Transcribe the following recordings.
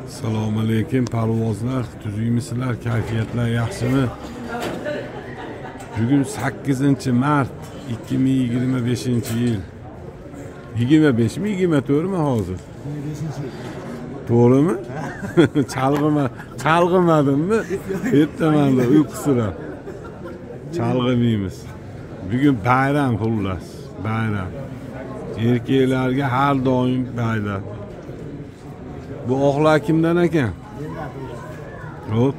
Assalomu alaykum parvozlar, tuzukmisizlar, kayfiyatlar yaxshimi? Bugun 8-mart 2025-yil. 25 mi, 24 mi hozir? 25. To'g'rimi? Chalg'imadimmi? Ertamanda uyqusirab. Chalg'imaymiz. Bugun bayram xullas, bayram. Erkeklarga har doim bayram. Bu oqlar kimdan ekan? Hop.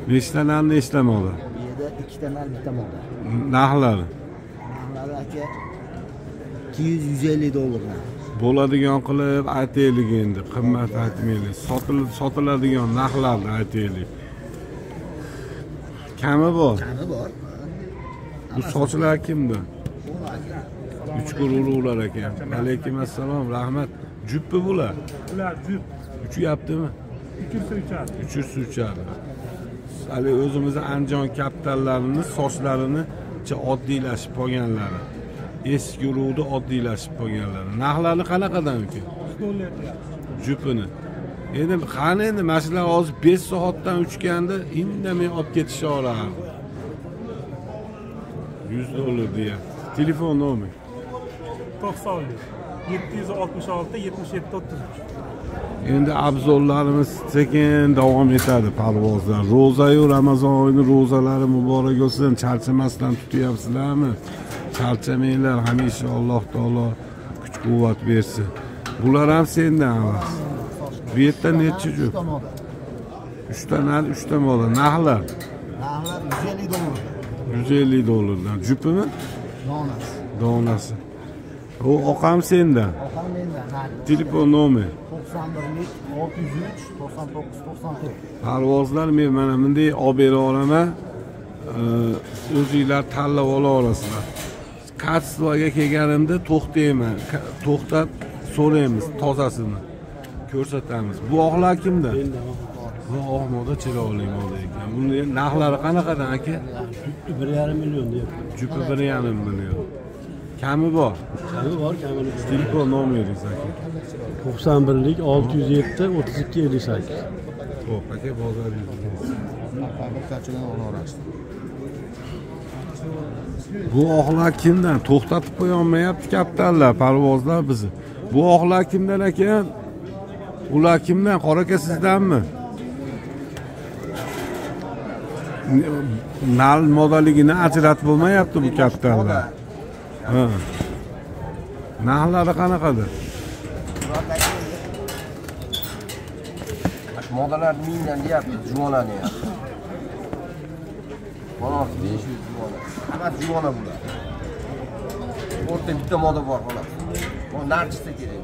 Nechtadan nechtamoqda? Bu yerda 2 tadan bitta moda. Narxlari? Narxlari aka 200-150 dollardan. Bo'ladigan qilib aytaylik endi, qimmat aytmaylik. Sotiladigan narxlarni aytaylik. Kami bor? Kami bor. Bu sochlar kimda? 3 urug'lar ekan. Alaykum assalom, rahmat. Juppi bular? Bular jup. Uchyaptimi? 300 uchadi. Hali o'zimizni Andijon kapitallarini, sochlarini oddiylashib qolganlari. Eski urug'da oddiylashib qolganlari. Narxlari qanaqadan ekan? $100. Jupini. Endi qani endi mashinalar hozir 5 soatdan uchganda indamay olib ketishaveradi. $100 deya. Telefon nomer 90 766 77 33. Endi abzorlarimiz sekin davom etadi parvozlar. Ro'za-yu Ramazon oyini ro'zalari muborak bo'lsin. Charchamasdan tutyapsizlarmi? Charchamanglar, hamisha Alloh taolo kuch-quvvat bersin. Bular ham sendan emas. Bu yerda necha jup? 3 ta moda. Narxlar? Narxlar $150. $150. Jupimi? Donasi. Donasi. O oqam sendan. Oqam mendan. Telefon nomer 91 603 99 94. Parvozlar men mana bunday olib bera olaman. O'zingizlar tanlab ola olasizlar. Kachestvoga kelganimda to'xtayman. To'xtab so'raymiz tozasini. Ko'rsatamiz. Bu oqlar kimda? Bu oq moda chiroyli moda ekan. Buni narxlari qanaqadan aka? 1,5 million deyapti. Jupi 1,5 million. Kami bor? Kami bor, kamini. Telefon nomeringiz aka. 91 607 32 58. Xo'p, aka bozoringiz. Bu oqlar kimdan? To'xtatib qo'ya olmayapti kapitallar, parvozlar bizni. Bu oqlar kimdan ekan? Ular kimdan? Qora aka sizdanmi? Nal modaligini ajratib bo'lmayapti bu kapitallar. Ha. Narxlari qanaqadir? Modalar mingdan deyapti, juvonlanyapti. Mana 500 juvona. Hammasi juvona bular. O'rta bitta moda bor xolos. Bu narchisi kerak.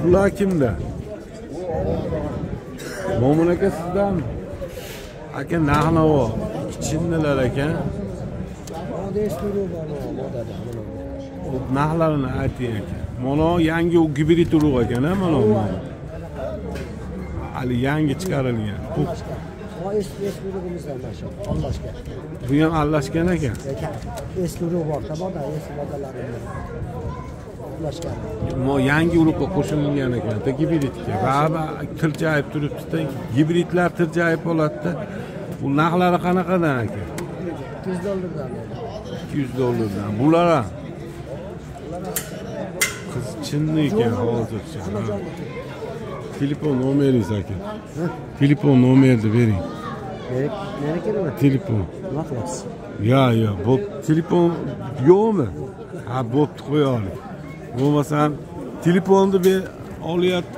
Ular kimda? Mo'min aka sizdanmi? Aka narxlari chinnilar ekan. Narxlarini ayting aka. Mana yangi gibrid urug' ekan-a, mana bu. Hali yangi chiqarilgan. Eski urug'imizdan mashhur. Allashgan. Bu ham allashgan ekan. Eski urug' borda, eski modalarimiz. Allashgan. Mo yangi urug'ga qo'shilgan ekan, gibridga. Ba'zi tirjayib turibdi-da, gibridlar tirjayib bo'ladi-da. Bu narxlari qanaqadan aka? $200. Bular ham qiz chinni ekan hozircha. Telefon nomeringiz aka. Telefon nomerni bering. Meniki Telefon. Mahmud. Ya, bu telefon yo'qmi? Ha, bo'pti qo'yaylik. Bo'lmasam telefonni bir olyapti.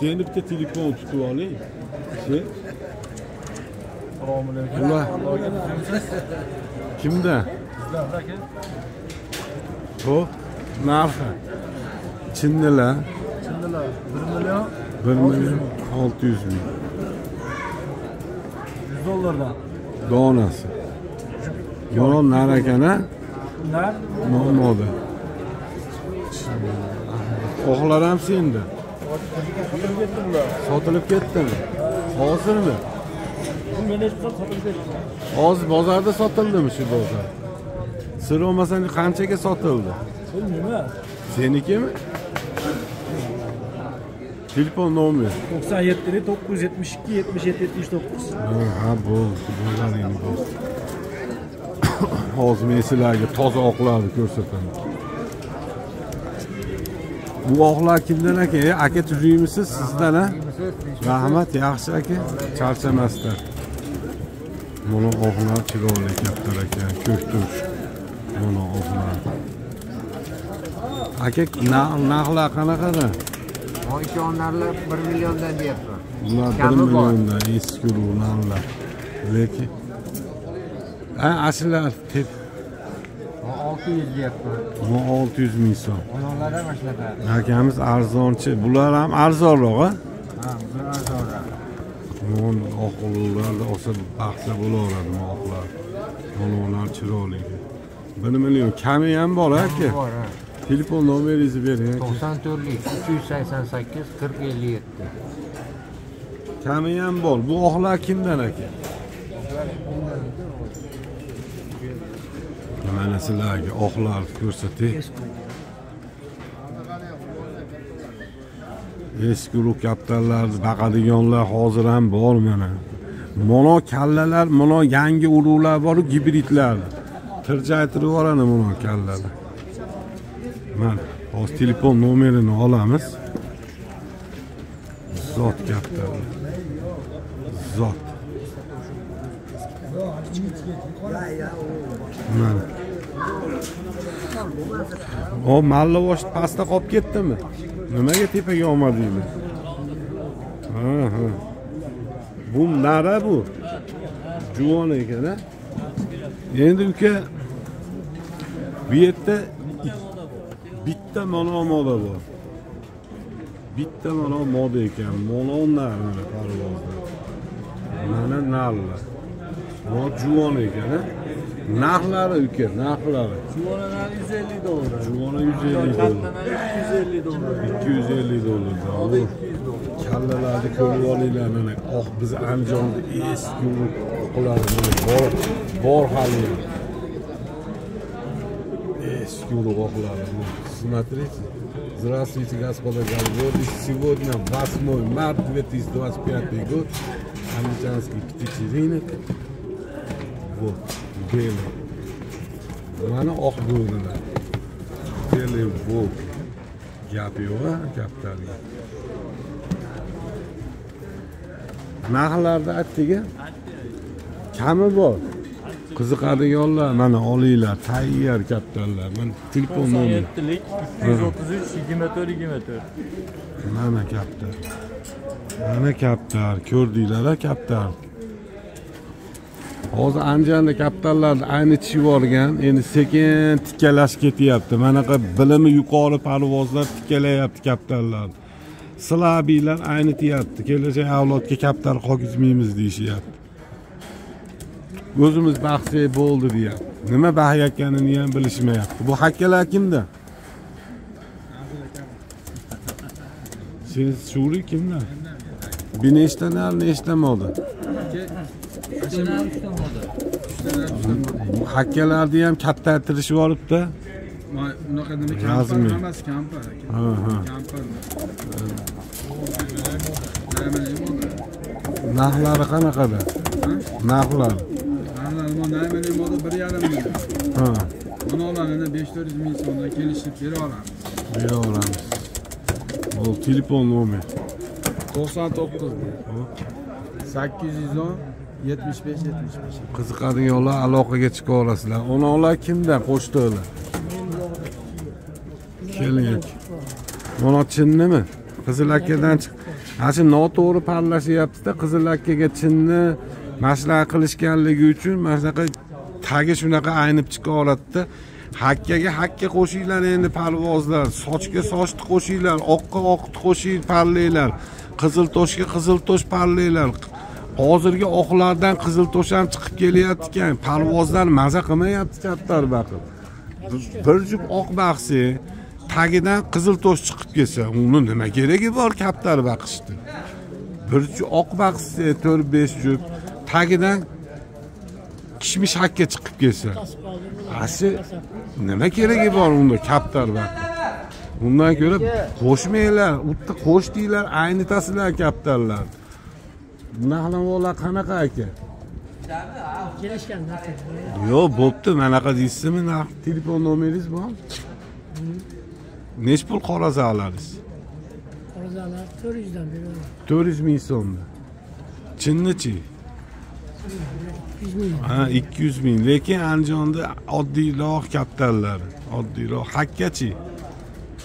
Denibda telefon tutib oling. Assalomu alaykum. Kimda? Xo'p, narxi. Chinnilar. 1,6 million. $100. Donasi. Mana nar ekan-a? Nar? Moda. Oqlar ham senda. Sotilib ketdi bular. Sotilib ketdimi? Hozirmi? Sotilib ketdi. Hozir bozorda sotildimi shu bozor? Sir olmasang qanchaga sotildi? Bilmayman. Senikimi? Telefon nomeri. 97 972 77 79. Ha bu endi bu. Hozir men sizlarga toza oqlarni ko'rsataman. Bu oqlar kimdan aka? Aka tuzuymisiz sizdan ha? Rahmat, yaxshi aka. Charchamasdan. Mana oqlar chiroyli kattalar ekan, ko'ktush. Mana oqlar. Aka, narxlar qanaqada? Oysho'nlarlar 1 milliondan deyapman. Ular 1 milliondan eski narxlar. Lekin aslar tep 600 deyapman. bu 600 ming so'm. Onlarda mana shunaqa. Akamiz arzonchi. Bular ham arzonroq, ha? Ha, bular arzonroq. Mon oqlarni olsa baxtli bo'laveradi oqlar. Monolar chiroyli. 1 million kami ham bor aka. Bor, ha. Telefon nomeringizni bering aka. 94lik 388 40 57. Kami ham bor. Bu oqlar kimdan aka? Mana sizlarga oqlar ko'rsatay. Eski ruh kaptallarni baqadiganlar hozir ham bor mana. Mono kallalar, mono yangi urug'lar bor, gibridlar. Tirjaytirib yuboradi mono kallalar. Mana hozir telefon nomerini olamiz. Zot kaptallar. Zot. Mana. O mallavosh pastda qolib ketdimi? Nimaga tepaga olmadinglar? Ha. Bu nara bu. Juvon ekan, ha? Endi uka bu yerda bitta mono moda bor. Bitta mono moda ekan. Monolar mana parvozlar. Mana narlar. Bu juvon ekan, ha? Narxlari uka, narxlari. Juvonalar 150 dollar. Juvona 150 dollar. 250 dollar. 250 dollar. Kallalarni ko'rib olinglar mana. Biz Andijonda eski o'qlar bor hali. Eski o'qlar. Смотрите. Здравствуйте, господа голубы. Сегодня 8 марта 2025 год. Англичанский птичий рынок. Вот. Белый. Mana oq bo'ldilar. Belly bu gap yo'q, gaplarga. Narxlarda aytdiki, kami bor. Qiziqadiganlar mana olinglar, tayyor kaptarlar. Mana telefon nomeri 97lik 233 24 24. Mana kaptar. Mana kaptar, ko'rdinglar-a kaptar. Hozir Andijonda kaptarlarni ayni tishib yuborgan, endi sekin tikkalashib ketyapti. Manaqa bilimi yuqori parvozlar tikkalayapti kaptarlar. Silabiylar ayni tiyapti. Kelajak avlodga kaptar qo'ymaymiz deyishyapti. O'zimiz baxtli bo'ldi deyapti. Nima bahayotganini ham bilishmayapti. Bu hakkalar kimda? Siz shuri kimda? Bir nechta moda? Hakkalarni ham kattaytirishib olibdi. Unaqa nima kampar emas, kampar. Kampar. Narxlari qanaqada? Narxlar. Narxlar moda 1,5 million. Ha. Buni olganini 500 ming so'mdan kelishib bera olamiz. Bera olamiz. Bu telefon nomeri 99 810 75 75. Qiziqadiganlar aloqaga chiqa olasizlar. Onalar kimda? Qo'shto'lar. Keling. Mana chinnimi? Qizil akadan chiq. Ashi noto'g'ri parlashyapti-da, Qizil akaga chinni maslahat qilishganligi uchun mana shunaqa tagi shunaqa aynib chiqa oladi-da. Hakkaga hakka qo'shinglar endi parvozlar, sochga sochni qo'shinglar, oqqa oqni qo'shing parlaylar, qizil toshga qizil tosh parlaylar. Hozirgi oqlardan qizil tosh ham chiqib kelyapti ekan. Parvozlar maza qilmayapti kaptar baqib. Bir jup oq baxsi tagidan qizil tosh chiqib kelsa, uni nima keragi bor kaptar baqishdi? Bir jup oq baxsi 4-5 jup tagidan kishmish hakka chiqib kelsa. Asi nima keragi bor unda kaptar baqib? Bundan ko'ra qo'shmanglar, utta qo'shdinglar, aynitasizlar kaptallar. Narxlar qanaqa aka? Kelishgan narx. Yo'q, bo'pti, manaqa deysizmi? Narx, telefon nomeringiz bormi? Nech pul qorazalaringiz? Qorazalar 400 dan beraman. 400 ming so'mda. Chinnichi? 200 ming. Ha, 200 ming. Lekin Andijonda oddiyroq kaptallar, oddiyroq hakkachi.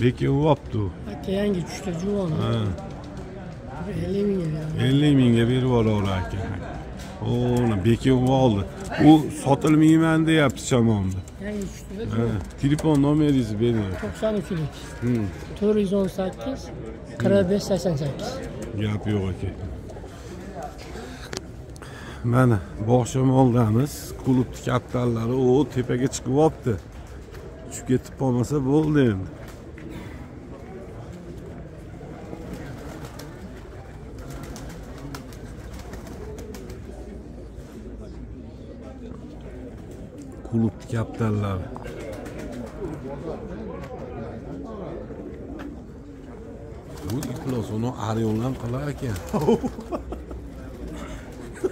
Lekin vopti. Aka yangi tushdi, juvon. Ha, 50 mingga beraman. 50 mingga berib yuborar aka. O'ni bekib oldi. U sotilmayman deyapti chamonda. Yangi tushdi. Ha, telefon nomeringizni bering. 92lik. 418 45 88. Gap yo'q aka. Mana Bog'shamoldamiz, klubning kaptallari o tepaga chiqib olibdi. Tushib ketib qolmasa bo'ldi endi. Klubning kaptallari. Bu iflos uni Arionlar qilar ekan.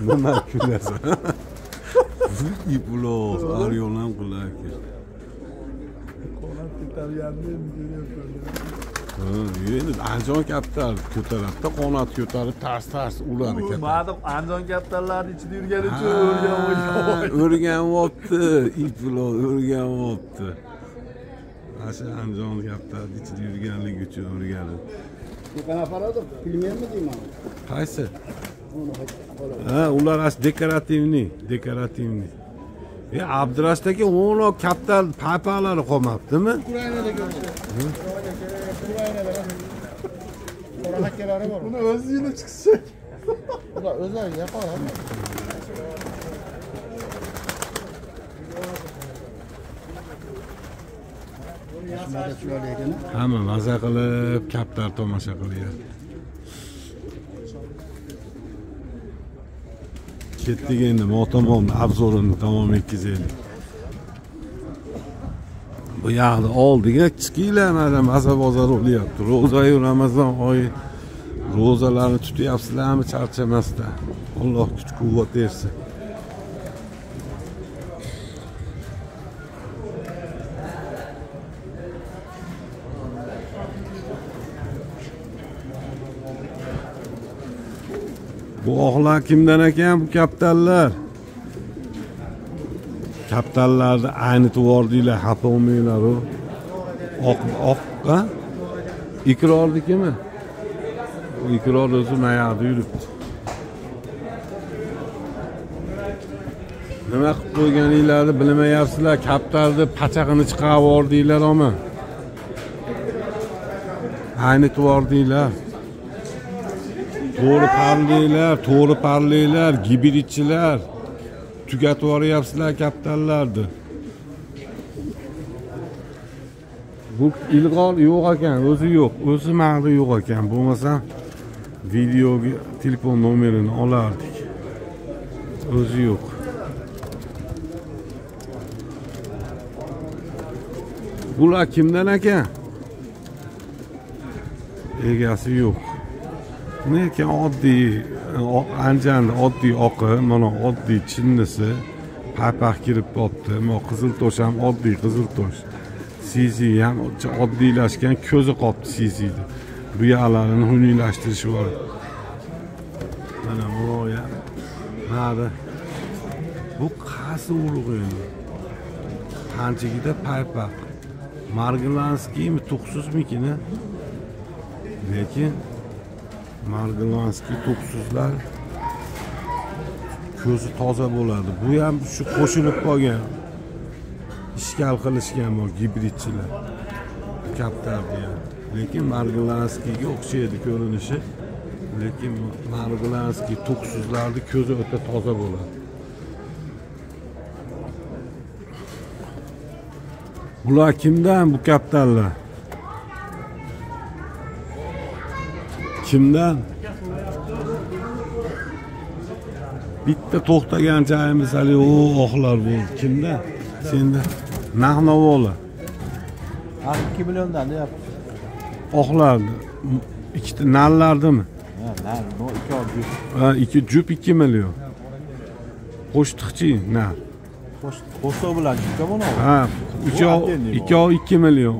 Nima kulasan? Bu iflos Arionlar qilar ekan. Endi Andijon kaptal ko'taradi, qonat ko'tarib tars ularni katta. Madam Andijon kaptallarning ichida yurgani uchun O'rganyapti, iflos o'rganyapti. Asha Andijon kaptalning ichida yurganligi uchun o'rganib. Qanaqa filmmi deyman? Qaysi? Ha, ular as dekorativniy. Abdurash aka, o'no kaptal papalari qolmabdimi? Ukrainada ko'rishdi. Ukrainada. Qora hakkalari bor. Buni o'zingni chiqsak. Ular o'zlari yapadi. Hamma maza qilib, kaptal tomosha qilyapti. Ketdik endi motamomni obzorini davom etkazaylik. Bu yoqda oldiga chiqinglar, mana maza bozor bo'lyapti. Ro'za-yu Ramazon oyi ro'zalarni tutyapsizlarmi charchamasdan? Alloh kuch-quvvat bersin. Bu oqlar kimdan ekan bu kaptallar? Kaptallarni aynitib yubordinglar, xafa bo'lmanglar u. Oqqa ikrornikimi? U ikror o'zi mayaqda yuribdi. Nima qilib qo'yganinglarni bilmayapsizlar, kaptalni pachag'ini chiqarib yubordinglar-mi? Aynitib yubordinglar. To'g'ri parlaylar, gibridchilar. Tugatib yuboryapsizlar kaptallarni. Bu ilg'or yo'q ekan, o'zi yo'q, o'zi ma'lum yo'q ekan. Bo'lmasa videoga telefon nomerini olardik. O'zi yo'q. Bular kimdan ekan? Egasi yo'q. Lekin oddiy Andijonda oddiy oqi, mana oddiy chinnisi papaq kirib qolibdi. Mana Qiziltosh ham oddiy Qiziltosh. Sizi ham oddiylashgan, ko'zi qolibdi sizidi. Bu yoqlarini xuniylashtirish bor. Mana bu ya. Mana bu qaysi urug' endi? Qanchagida papaq. Marglanskiymi, tuxsizmikini? Lekin Marglanskiy to'qsizlar ko'zi toza bo'ladi. Bu ham shu qo'shilib qolgan. Ishkal qilishgan bu gibridchilar. Kaptardi ham. Lekin Marglanskiyga o'xshaydi ko'rinishi. Lekin Marglanskiy to'qsizlarning ko'zi o'ta toza bo'ladi. Bular kimdan bu kaptarlar? Kimdan? Bitta to'xtagan joyimiz hali o oqlar bo'ldi. Kimdan? Senda. Nahnovola. 2 milliondan deyapti. oqlardi. Ikkita nallardimi? Bu 2 oldi. Ha, 2 jup 2 million. Qo'shtiqchi, nal. Qo'shtiq bilan juda mana. Ha, 2 million.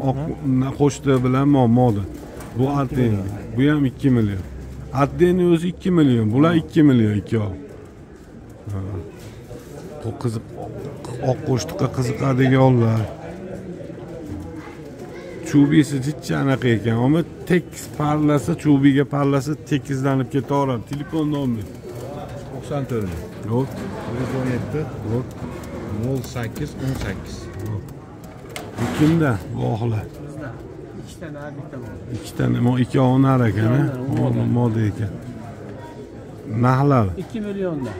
Qo'shti bilan modi. Bu Arteni. Bu ham 2 million. Arteni o'zi 2 million. Bular 2 million 2 ol. Bu qiziq oq qo'shtiqqa qiziqadigan ollar. Chubisi jichcha anaqa ekan, ammo tekis parlasa, chubiga parlasa tekizlanib ketaveradi. Telefon nomeri 94. yo'q, 117 yo'q. 08 18. Bu kimda? Bu oqlar. Ikkita nima, ikki onar ekan, moda ekan. Nahlar 2 millionda.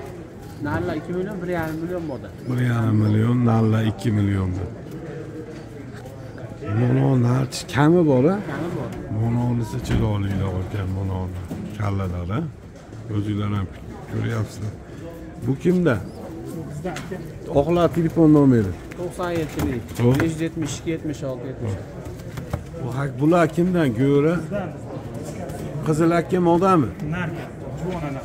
Nalla 2 million, 1,5 million moda. 1,5 million, nalla 2 millionda. Monolar kami bor-a? Kami bor. Monolisi chiroylilar ekan, monolar. Kallalar, ha? O'zinglar ham ko'ryapsizlar. Bu kimda? Bizda aka Oqlar telefon nomeri. 97lik, Yo'q. 572 76 70. Bu bular kimdan ko'ra? Qizil aka modami? Narga, juvonana.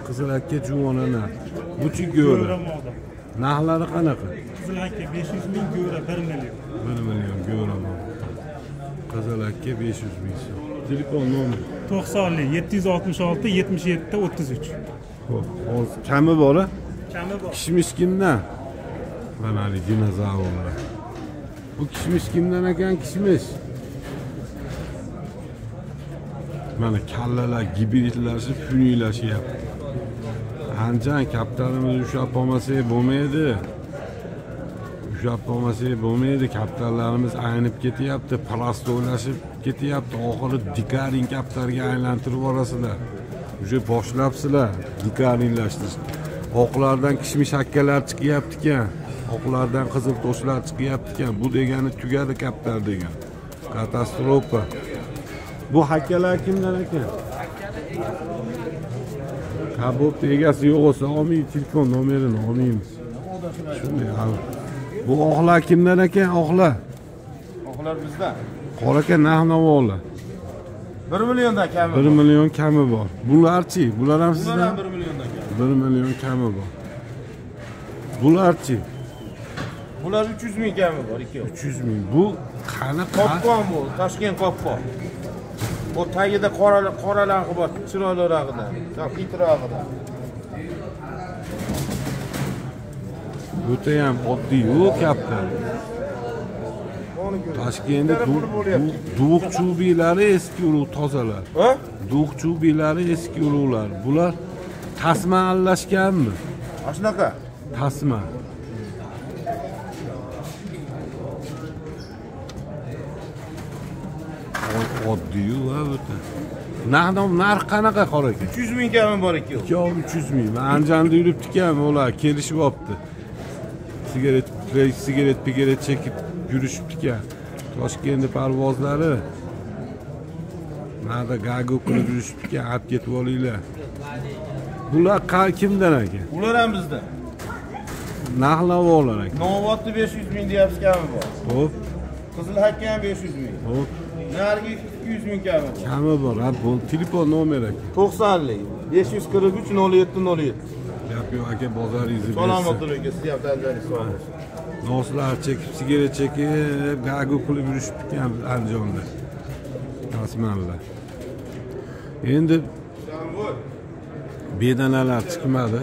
Qizil aka juvonana. Buchi ko'ra. Narxlari qanaqa? Qizil aka 500 ming, go'ra 1 million. 1 million ko'ra bor. Qizil aka 500 ming so'm. Telefon nomeri. 90lik 766 77 33. Xo'p, hozir kami bor-a? Kami bor. Kishmish kimdan? Mana dinozavrlar. Bu kishmish kimdan ekan, kishmish? Mana kallalar, gibridlashib, funiylashyapti. Anjan kapitalimizni ushlab qolmasak bo'lmaydi. Ushlab qolmasak bo'lmaydi. Kapitallarimiz aynib ketyapti, plastoylashib ketyapti. Oxiri dikaring kapitalga aylantirib yuborasizlar. Uje boshlabsizlar dikaringlashni. Oqlardan kishmish hakkalar chiqyapti ekan. Oqlardan qizil toshlar chiqyapti ekan. Bu degani tugadi kapital degan. Katastrofa. Bu hakkalar kimdan ekan? Kabop egasi yo'q bo'lsa, olmay telefon nomerini olmaymiz. Shunday hal. Bu oqlar kimdan ekan? Oqlar. Oqlar bizda. Qora aka narx-navolar. 1 milliondan kami. 1 million kami bor. Bularchi? Bular ham Bular sizdan? ham 1 milliondan kami. 1 million kami bor. Bularchi? Bular 300 ming kami bor, 2. 300 ming. Bu qanaqa? Qopqon bu, Toshkent qopqon. Bu tagida qoralang'i bor, chiroylirog'idan, qitirog'idan. O'ta ham oddiy-ku kapital. Toshkentda duq chubiylari eski urug' tozalar. Ha? Duq chubiylari eski urug'lar. Bular tasma aralashganmi? Mana shunaqa. Tasma. Oddiy-ku va o'ta. Narx qanaqa qora aka? 300 ming kami bor ekan. 300 ming. Men Andijonda yuribdi-kan, ular kelishib olibdi. Sigaret chekib yurishibdi-kan. Toshkentda parvozlari. Mana gago qilib yurishibdi-kan, olib ketib olinglar. Bular kimdan aka? Ular ham bizda. Narx-navolar aka. Novotni 500 ming deyapsiz kami bor. Xo'p, Qizil hakka ham 500 ming. xo'p. Narigi 200 ming kami bor. Kami bor. Ha, bu telefon nomeri aka. 90lik 543 07 07. Gap yo'q aka, bozoringizni Salomat bo'ling, siz ham tanlaringiz sog' bo'lsin. Noslar chekib, sigaret chekib, gago qilib yurishibdi-kan Andijonda. Rasmanlar. Endi bedanalar chiqmadi.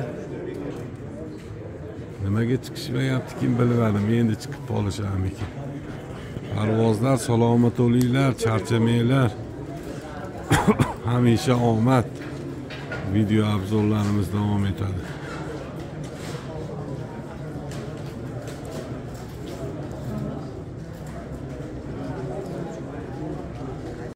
Nimaga chiqishmayapti kim bilmadim. Endi chiqib qolisharmikin. Parvozlar salomat bo'linglar, charchamanglar. Hamisha omad. Video obzorlarimiz davom etadi.